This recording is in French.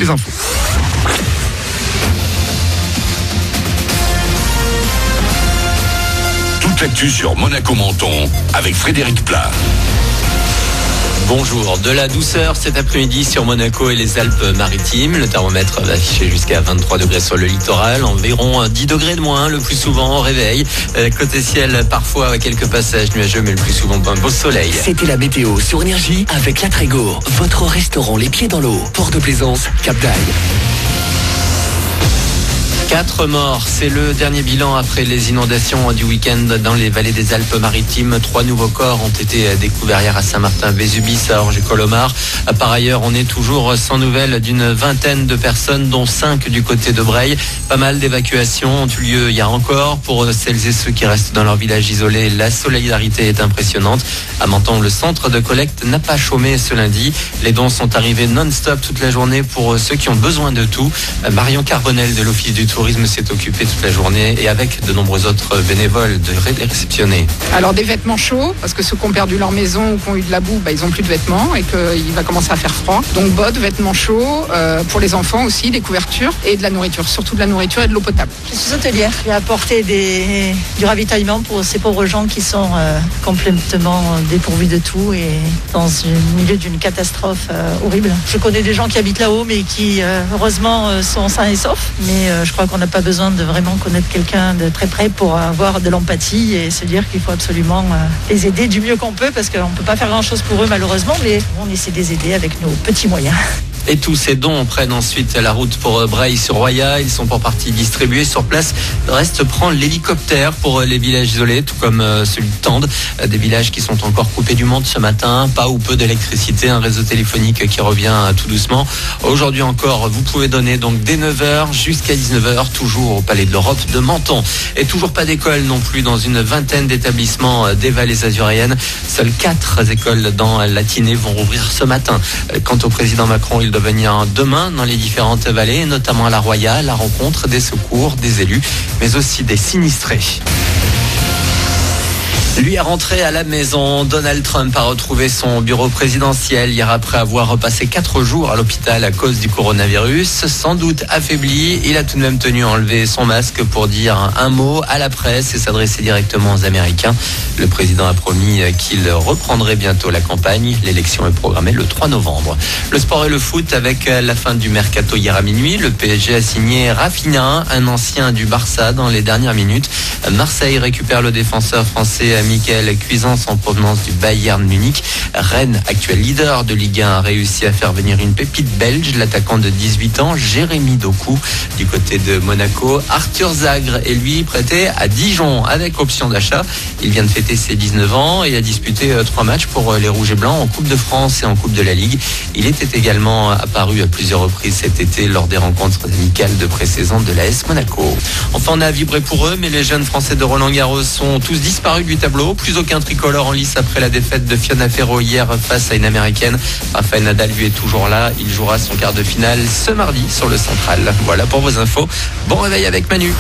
les infos. Toute l'actu sur Monaco Menton avec Frédéric Plat. Bonjour, de la douceur cet après-midi sur Monaco et les Alpes-Maritimes. Le thermomètre va afficher jusqu'à 23 degrés sur le littoral, environ 10 degrés de moins le plus souvent au réveil. Côté ciel, parfois quelques passages nuageux, mais le plus souvent un beau soleil. C'était la météo sur Énergie avec La Trégo, votre restaurant les pieds dans l'eau. Port de Plaisance, Cap d'Agde. 4 morts, c'est le dernier bilan après les inondations du week-end dans les vallées des Alpes-Maritimes. 3 nouveaux corps ont été découverts hier à Saint-Martin-Vésubis, à Orge-Colomar. Par ailleurs, on est toujours sans nouvelles d'une vingtaine de personnes, dont 5 du côté de Breil. Pas mal d'évacuations ont eu lieu hier encore. Pour celles et ceux qui restent dans leur village isolé, la solidarité est impressionnante. À Menton, le centre de collecte n'a pas chômé ce lundi. Les dons sont arrivés non-stop toute la journée pour ceux qui ont besoin de tout. Marion Carbonel de l'Office du Tourisme s'est occupé toute la journée et avec de nombreux autres bénévoles de les réceptionner. Alors des vêtements chauds, parce que ceux qui ont perdu leur maison ou qui ont eu de la boue, ils n'ont plus de vêtements et qu'il va commencer à faire froid. Donc bottes, vêtements chauds, pour les enfants aussi, des couvertures et de la nourriture, surtout de la nourriture et de l'eau potable. Je suis hôtelière, j'ai apporté du ravitaillement pour ces pauvres gens qui sont complètement dépourvus de tout et dans le milieu d'une catastrophe horrible. Je connais des gens qui habitent là-haut mais qui heureusement sont sains et saufs, mais je crois qu'on n'a pas besoin de vraiment connaître quelqu'un de très près pour avoir de l'empathie et se dire qu'il faut absolument les aider du mieux qu'on peut parce qu'on ne peut pas faire grand-chose pour eux malheureusement, mais on essaie de les aider avec nos petits moyens. Et tous ces dons prennent ensuite la route pour Breil-sur-Roya. Ils sont pour partie distribués sur place. Le reste prend l'hélicoptère pour les villages isolés, tout comme celui de Tende. Des villages qui sont encore coupés du monde ce matin. Pas ou peu d'électricité, un réseau téléphonique qui revient tout doucement. Aujourd'hui encore, vous pouvez donner donc dès 9h jusqu'à 19h, toujours au Palais de l'Europe de Menton. Et toujours pas d'école non plus dans une vingtaine d'établissements des vallées azuréennes. Seules 4 écoles dans la Tinée vont rouvrir ce matin. Quant au président Macron, il doit venir demain dans les différentes vallées, notamment à la Roya, à la rencontre des secours, des élus, mais aussi des sinistrés. Lui est rentré à la maison. Donald Trump a retrouvé son bureau présidentiel hier après avoir passé 4 jours à l'hôpital à cause du coronavirus. Sans doute affaibli, il a tout de même tenu à enlever son masque pour dire un mot à la presse et s'adresser directement aux Américains. Le président a promis qu'il reprendrait bientôt la campagne. L'élection est programmée le 3 novembre. Le sport et le foot avec la fin du mercato hier à minuit. Le PSG a signé Rafinha, un ancien du Barça, dans les dernières minutes. Marseille récupère le défenseur français Michael Cuisance en provenance du Bayern Munich. Rennes, actuel leader de Ligue 1, a réussi à faire venir une pépite belge, l'attaquant de 18 ans, Jérémy Doku. Du côté de Monaco, Arthur Zagre est lui prêté à Dijon avec option d'achat. Il vient de fêter ses 19 ans et a disputé 3 matchs pour les Rouges et Blancs en Coupe de France et en Coupe de la Ligue. Il était également apparu à plusieurs reprises cet été lors des rencontres amicales de pré-saison de l'AS Monaco. Enfin, on a vibré pour eux, mais les jeunes Français de Roland-Garros sont tous disparus du tableau. Plus aucun tricolore en lice après la défaite de Fiona Ferro hier face à une Américaine. Rafael Nadal lui est toujours là. Il jouera son quart de finale ce mardi sur le Central. Voilà pour vos infos. Bon réveil avec Manu.